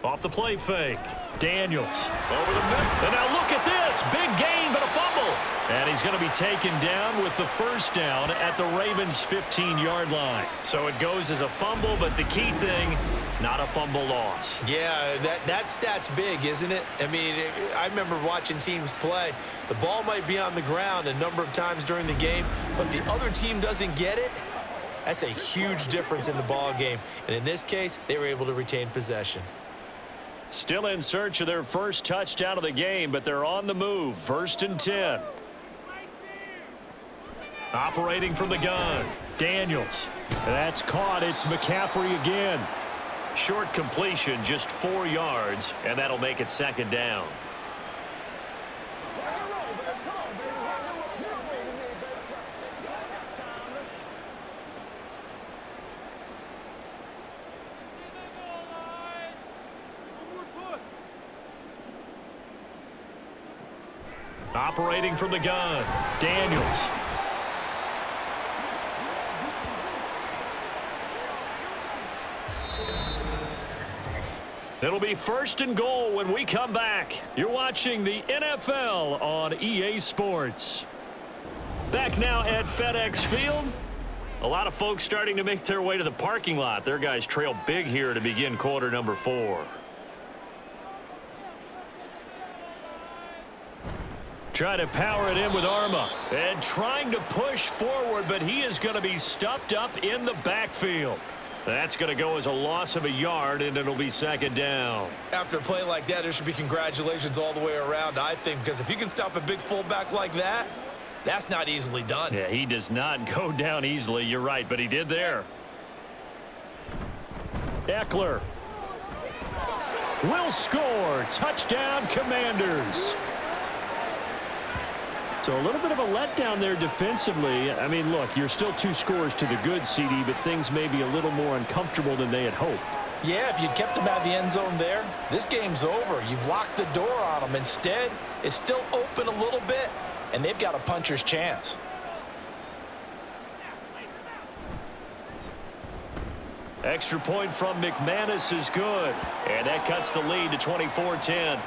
Off the play fake. Daniels over the middle. And now look at this. Big gain, but a fumble. And he's going to be taken down with the first down at the Ravens' 15-yard line. So it goes as a fumble, but the key thing, not a fumble loss. Yeah, that stat's big, isn't it? I mean, I remember watching teams play. The ball might be on the ground a number of times during the game, but the other team doesn't get it. That's a huge difference in the ball game. And in this case, they were able to retain possession. Still in search of their first touchdown of the game, but they're on the move. 1st and 10. Operating from the gun. Daniels. That's caught. It's McCaffrey again. Short completion, just 4 yards, and that'll make it 2nd down. Operating from the gun. Daniels. It'll be 1st and goal when we come back. You're watching the NFL on EA Sports. Back now at FedEx Field. A lot of folks starting to make their way to the parking lot. Their guys trail big here to begin quarter number 4. Try to power it in with Arma. And trying to push forward, but he is going to be stuffed up in the backfield. That's going to go as a loss of a yard, and it'll be 2nd down. After a play like that, there should be congratulations all the way around, I think, because if you can stop a big fullback like that, that's not easily done. Yeah, he does not go down easily. You're right, but he did there. Eckler will score. Touchdown, Commanders. So a little bit of a letdown there defensively. I mean, look, you're still 2 scores to the good, CD, but things may be a little more uncomfortable than they had hoped. Yeah, if you'd kept them out of the end zone there, this game's over. You've locked the door on them. Instead, it's still open a little bit, and they've got a puncher's chance. Extra point from McManus is good, and that cuts the lead to 24-10.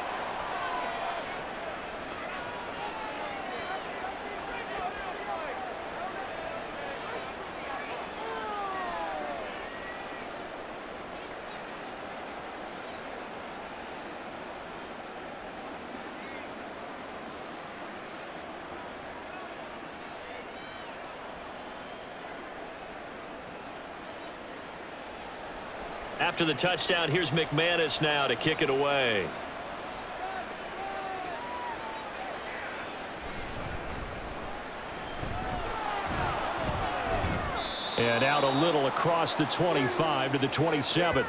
After the touchdown, here's McManus now to kick it away. And out a little across the 25 to the 27.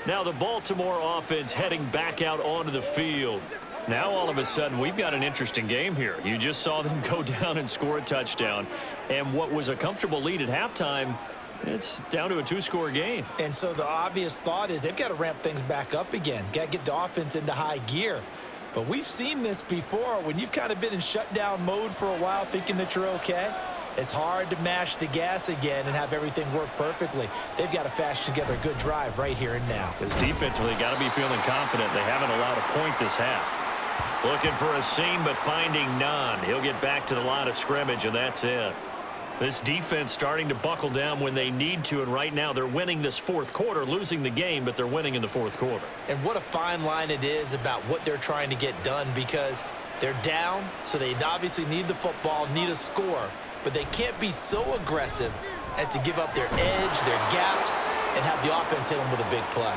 Now the Baltimore offense heading back out onto the field. Now all of a sudden we've got an interesting game here. You just saw them go down and score a touchdown. And what was a comfortable lead at halftime, it's down to a 2-score game. And so the obvious thought is they've got to ramp things back up again. Got to get the offense into high gear. But we've seen this before. When you've kind of been in shutdown mode for a while thinking that you're okay, it's hard to mash the gas again and have everything work perfectly. They've got to fashion together a good drive right here and now. Because defensively, got to be feeling confident. They haven't allowed a point this half. Looking for a seam, but finding none. He'll get back to the line of scrimmage, and that's it. This defense starting to buckle down when they need to, and right now they're winning this 4th quarter, losing the game, but they're winning in the 4th quarter. And what a fine line it is about what they're trying to get done, because They're down, so they obviously need the football, need a score, but they can't be so aggressive as to give up their edge, their gaps, and have the offense hit them with a big play.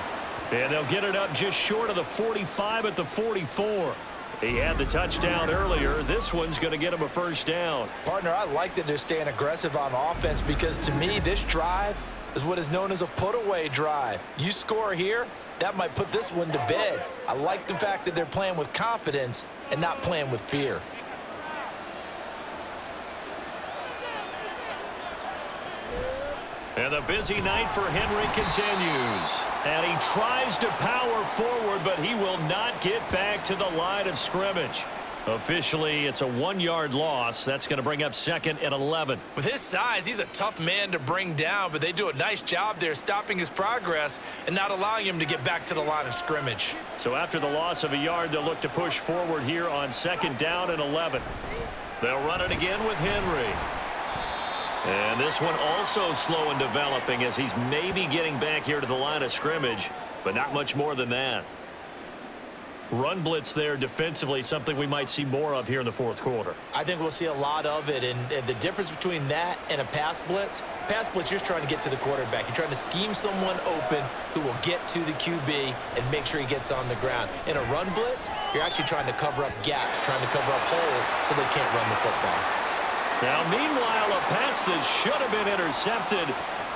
And they'll get it up just short of the 45 at the 44. He had the touchdown earlier. This one's going to get him a first down. Partner, I like that they're staying aggressive on offense because, to me, this drive is what is known as a put-away drive. You score here, that might put this one to bed. I like the fact that they're playing with confidence and not playing with fear. And the busy night for Henry continues. And he tries to power forward, but he will not get back to the line of scrimmage. Officially, it's a 1-yard loss. That's going to bring up 2nd and 11. With his size, he's a tough man to bring down, but they do a nice job there stopping his progress and not allowing him to get back to the line of scrimmage. So after the loss of a yard, they'll look to push forward here on 2nd down and 11. They'll run it again with Henry. And this one also slow in developing as he's maybe getting back here to the line of scrimmage, but not much more than that. Run blitz there defensively, something we might see more of here in the 4th quarter. I think we'll see a lot of it, and the difference between that and a pass blitz, you're just trying to get to the quarterback. You're trying to scheme someone open who will get to the QB and make sure he gets on the ground. In a run blitz, you're actually trying to cover up gaps, trying to cover up holes so they can't run the football. Now, meanwhile, a pass that should have been intercepted,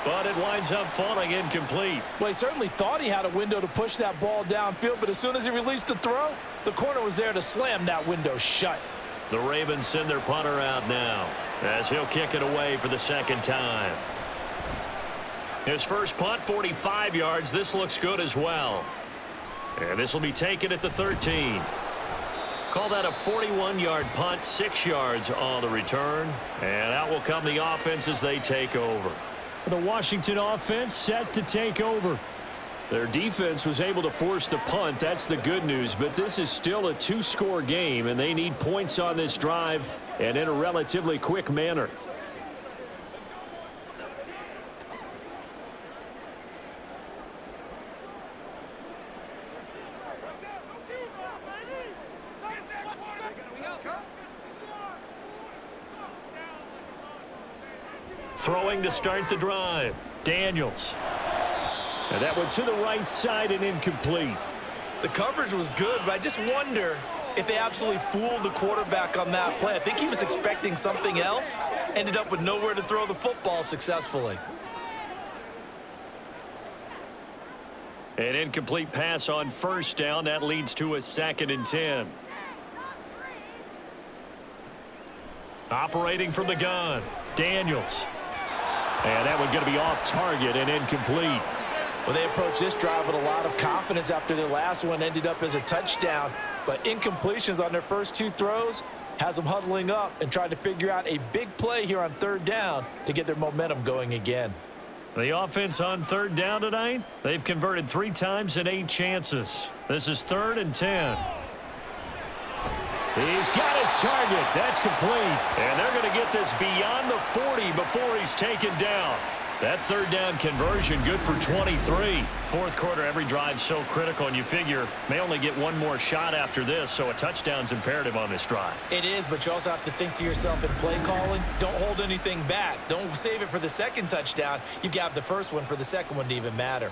but it winds up falling incomplete. Well, he certainly thought he had a window to push that ball downfield, but as soon as he released the throw, the corner was there to slam that window shut. The Ravens send their punter out now as he'll kick it away for the 2nd time. His first punt, 45 yards. This looks good as well. And this will be taken at the 13. Call that a 41-yard punt, 6 yards on the return. And out will come the offense as they take over. The Washington offense set to take over. Their defense was able to force the punt. That's the good news. But this is still a 2-score game, and they need points on this drive and in a relatively quick manner. Throwing to start the drive. Daniels. And that one to the right side and incomplete. The coverage was good, but I just wonder if they absolutely fooled the quarterback on that play. I think he was expecting something else, ended up with nowhere to throw the football successfully. An incomplete pass on 1st down. That leads to a 2nd and 10. Operating from the gun. Daniels. And that one going to be off target and incomplete. Well, they approached this drive with a lot of confidence after their last one ended up as a touchdown. But incompletions on their first 2 throws has them huddling up and trying to figure out a big play here on 3rd down to get their momentum going again. The offense on 3rd down tonight, they've converted 3 times in 8 chances. This is 3rd and 10. He's got his target. That's complete. And they're going to get this beyond the 40 before he's taken down. That 3rd down conversion good for 23. 4th quarter, every drive so critical, and you figure may only get one more shot after this, so a touchdown's imperative on this drive. It is, but you also have to think to yourself in play calling, don't hold anything back. Don't save it for the 2nd touchdown. You've got the 1st one for the 2nd one to even matter.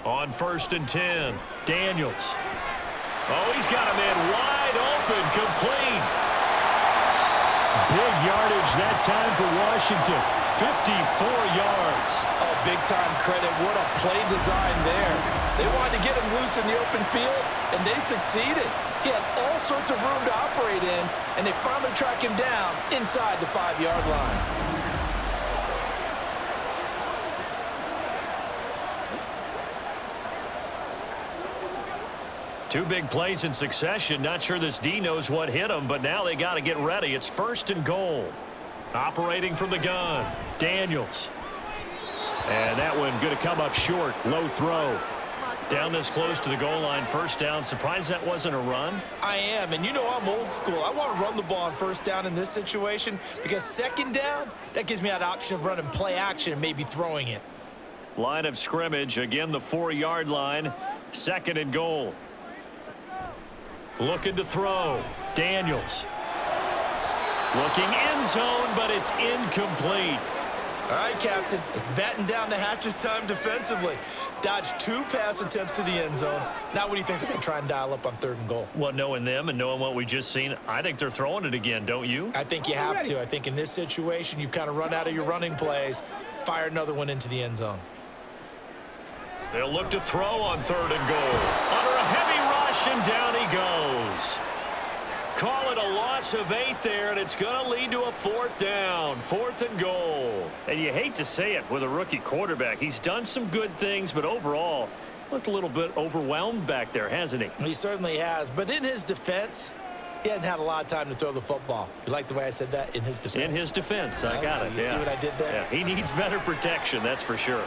On 1st and 10, Daniels. Oh, he's got him in wide open, complete. Big yardage that time for Washington, 54 yards. Oh, big-time credit. What a play design there. They wanted to get him loose in the open field, and they succeeded. He had all sorts of room to operate in, and they finally track him down inside the 5-yard line. Two big plays in succession. Not sure this D knows what hit him, but now they got to get ready. It's 1st and goal. Operating from the gun, Daniels. And that one going to come up short. Low throw. Down this close to the goal line, first down. Surprised that wasn't a run? I am, and you know I'm old school. I want to run the ball on first down in this situation because second down, that gives me that option of running play action and maybe throwing it. Line of scrimmage, again the 4-yard line. Second and goal. Looking to throw. Daniels. Looking end zone, but it's incomplete. All right, Captain, it's batten down the hatches time defensively. Dodged 2 pass attempts to the end zone. Now what do you think they're going to try and dial up on 3rd and goal? Well, knowing them and knowing what we just seen, I think they're throwing it again, don't you? I think you have to. I think in this situation, you've kind of run out of your running plays. Fire another one into the end zone. They'll look to throw on 3rd and goal. Under a heavy rush, and down he goes. Call it a loss of 8 there, and it's going to lead to a 4th down. 4th and goal. And you hate to say it with a rookie quarterback. He's done some good things, but overall, looked a little bit overwhelmed back there, hasn't he? He certainly has. But in his defense, he hasn't had a lot of time to throw the football. You like the way I said that? In his defense. In his defense. I got it. You see what I did there? Yeah, he needs better protection, that's for sure.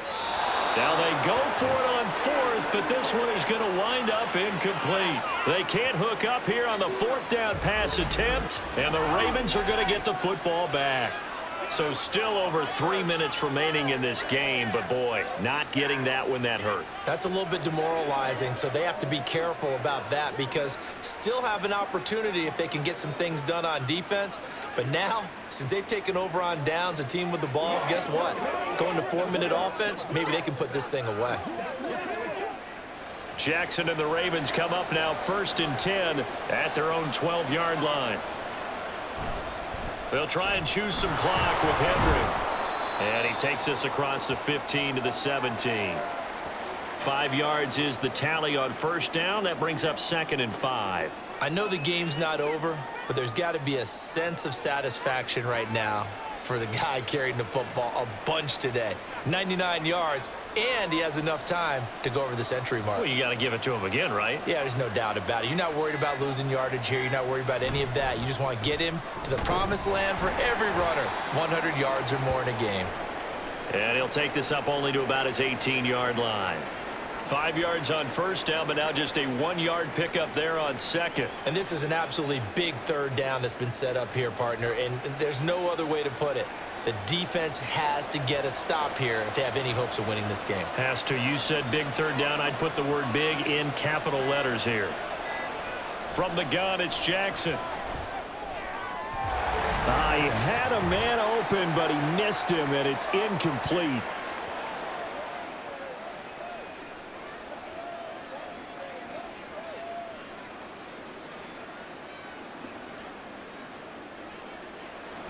Now they go for it on 4th, but this one is going to wind up incomplete. They can't hook up here on the 4th down pass attempt, and the Ravens are going to get the football back. So still over 3 minutes remaining in this game, but boy, not getting that when that hurt. That's a little bit demoralizing, so they have to be careful about that because still have an opportunity if they can get some things done on defense. But now, since they've taken over on downs, a team with the ball, guess what? Going to 4-minute offense, maybe they can put this thing away. Jackson and the Ravens come up now 1st and 10 at their own 12-yard line. They'll try and choose some clock with Henry. And he takes us across the 15 to the 17. 5 yards is the tally on 1st down. That brings up 2nd and 5. I know the game's not over, but there's got to be a sense of satisfaction right now for the guy carrying the football a bunch today. 99 yards, and he has enough time to go over the century mark. Well, you got to give it to him again, right? Yeah, there's no doubt about it. You're not worried about losing yardage here. You're not worried about any of that. You just want to get him to the promised land for every runner, 100 yards or more in a game. And he'll take this up only to about his 18-yard line. 5 yards on 1st down, but now just a 1-yard pickup there on 2nd. And this is an absolutely big 3rd down that's been set up here, partner, and there's no other way to put it. The defense has to get a stop here if they have any hopes of winning this game. Has to. You said big 3rd down. I'd put the word big in capital letters here. From the gun, it's Jackson. He had a man open, but he missed him, and it's incomplete.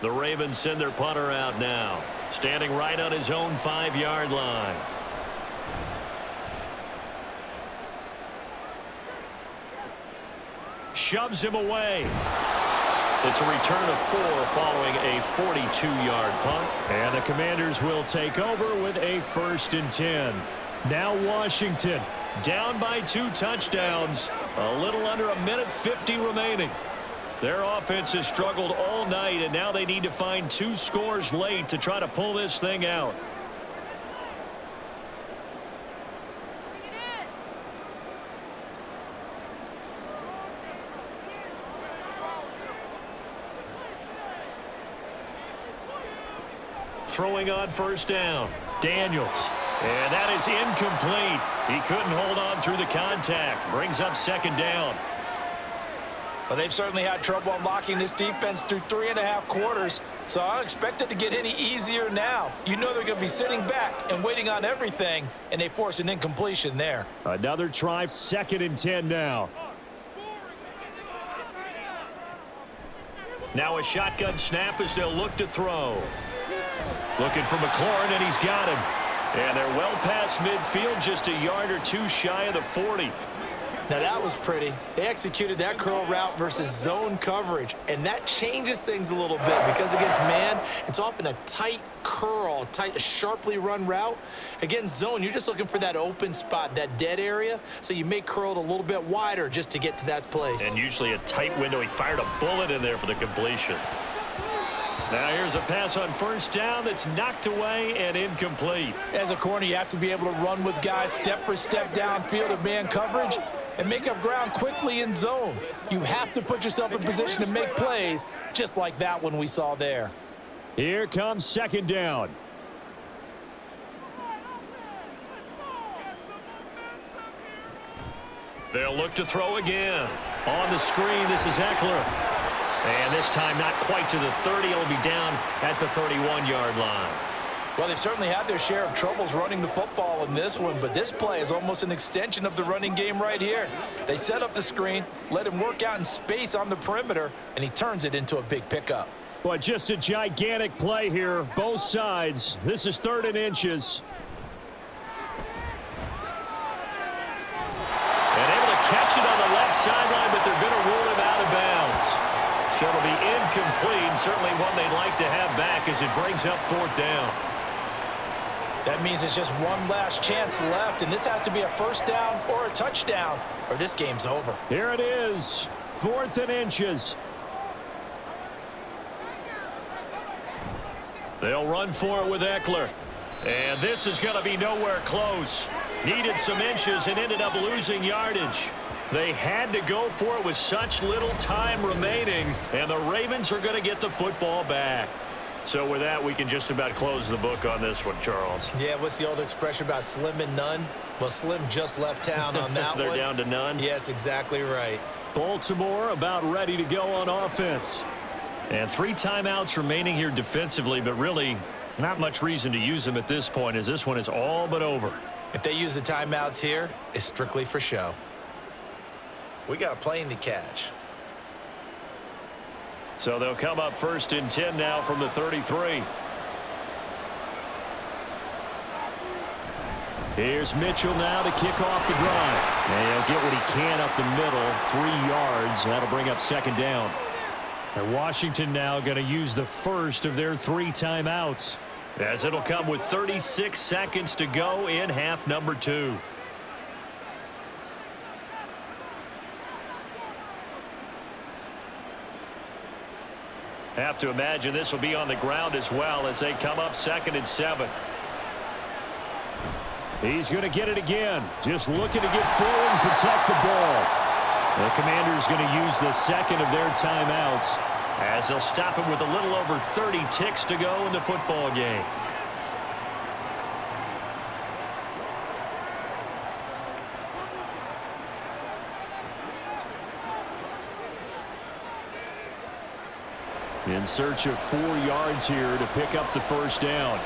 The Ravens send their punter out now, standing right on his own 5-yard line. Shoves him away. It's a return of 4 following a 42-yard punt. And the Commanders will take over with a 1st and 10. Now Washington down by 2 touchdowns. A little under a minute 50 remaining. Their offense has struggled all night, and now they need to find 2 scores late to try to pull this thing out. Throwing on 1st down. Daniels. And that is incomplete. He couldn't hold on through the contact. Brings up 2nd down. Well, they've certainly had trouble unlocking this defense through 3.5 quarters, so I don't expect it to get any easier now. You know they're going to be sitting back and waiting on everything, and they force an incompletion there. Another try, 2nd and 10 now. Now a shotgun snap as they'll look to throw. Looking for McLaurin, and he's got him. And they're well past midfield, just a yard or 2 shy of the 40. Now that was pretty. They executed that curl route versus zone coverage, and that changes things a little bit because against man, it's often a tight curl, tight, sharply run route. Against zone, you're just looking for that open spot, that dead area, so you may curl it a little bit wider just to get to that place. And usually a tight window. He fired a bullet in there for the completion. Now here's a pass on first down that's knocked away and incomplete. As a corner, you have to be able to run with guys step for step downfield of man coverage and make up ground quickly in zone. You have to put yourself in position to make plays, just like that one we saw there. Here comes second down. They'll look to throw again. On the screen, this is Eckler. And this time not quite to the 30. It'll be down at the 31-yard line. Well, they've certainly had their share of troubles running the football in this one, but this play is almost an extension of the running game right here. They set up the screen, let him work out in space on the perimeter, and he turns it into a big pickup. Well, just a gigantic play here, both sides. This is 3rd and inches. And able to catch it on the left sideline, but they're going to rule him out of bounds. So it'll be incomplete, certainly one they'd like to have back as it brings up 4th down. That means it's just one last chance left, and this has to be a first down or a touchdown, or this game's over. Here it is, 4th and inches. They'll run for it with Eckler. And this is going to be nowhere close. Needed some inches and ended up losing yardage. They had to go for it with such little time remaining, and the Ravens are going to get the football back. So with that, we can just about close the book on this one, Charles. Yeah, what's the old expression about slim and none? Well, Slim just left town on that They're one. down to none? Yes, exactly right. Baltimore about ready to go on offense. And 3 timeouts remaining here defensively, but really not much reason to use them at this point, as this one is all but over. If they use the timeouts here, it's strictly for show. We got a plane to catch. So they'll come up 1st and 10 now from the 33. Here's Mitchell now to kick off the drive. And he'll get what he can up the middle, 3 yards. That'll bring up 2nd down. And Washington now going to use the first of their 3 timeouts, as it'll come with 36 seconds to go in half number 2. Have to imagine this will be on the ground as well as they come up 2nd and 7. He's going to get it again. Just looking to get forward and protect the ball. The Commanders going to use the 2nd of their timeouts, as they'll stop him with a little over 30 ticks to go in the football game. In search of 4 yards here to pick up the first down.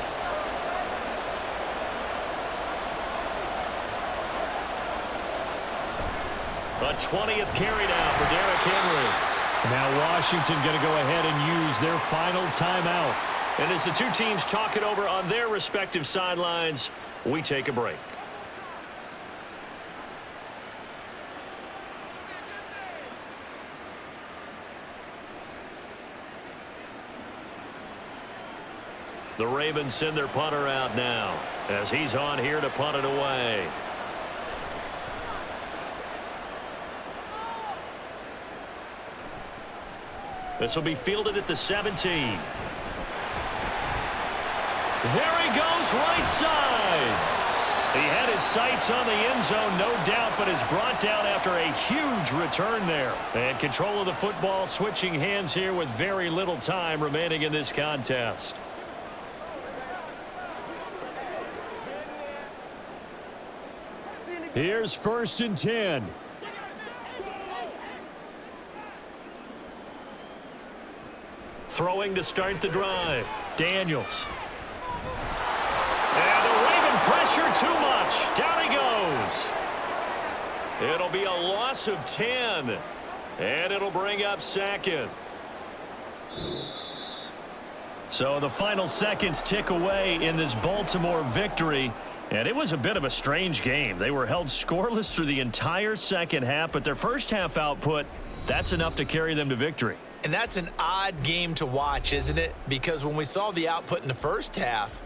A 20th carry now for Derrick Henry. Now Washington going to go ahead and use their final timeout. And as the 2 teams talk it over on their respective sidelines, we take a break. The Ravens send their punter out now, as he's on here to punt it away. This will be fielded at the 17. There he goes, right side. He had his sights on the end zone, no doubt, but is brought down after a huge return there. And control of the football, switching hands here with very little time remaining in this contest. Here's 1st and 10. Throwing to start the drive. Daniels. And the Raven pressure too much. Down he goes. It'll be a loss of 10. And it'll bring up 2nd. So the final seconds tick away in this Baltimore victory. And it was a bit of a strange game. They were held scoreless through the entire second half, but their first half output, that's enough to carry them to victory. And that's an odd game to watch, isn't it? Because when we saw the output in the first half,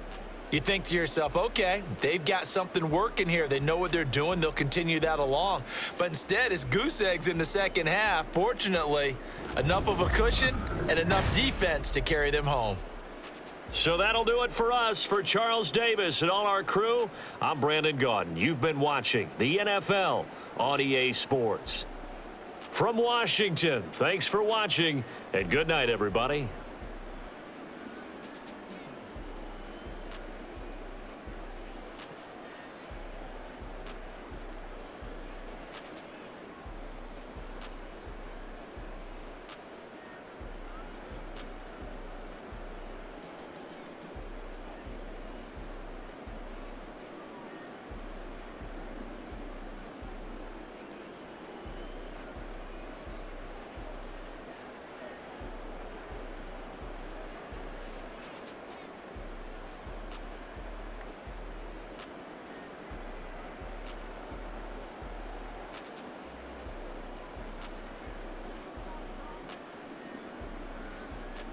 you think to yourself, okay, they've got something working here. They know what they're doing. They'll continue that along. But instead, it's goose eggs in the second half. Fortunately, enough of a cushion and enough defense to carry them home. So that'll do it for us. For Charles Davis and all our crew, I'm Brandon Gaudin. You've been watching the NFL on EA Sports. From Washington, thanks for watching, and good night, everybody.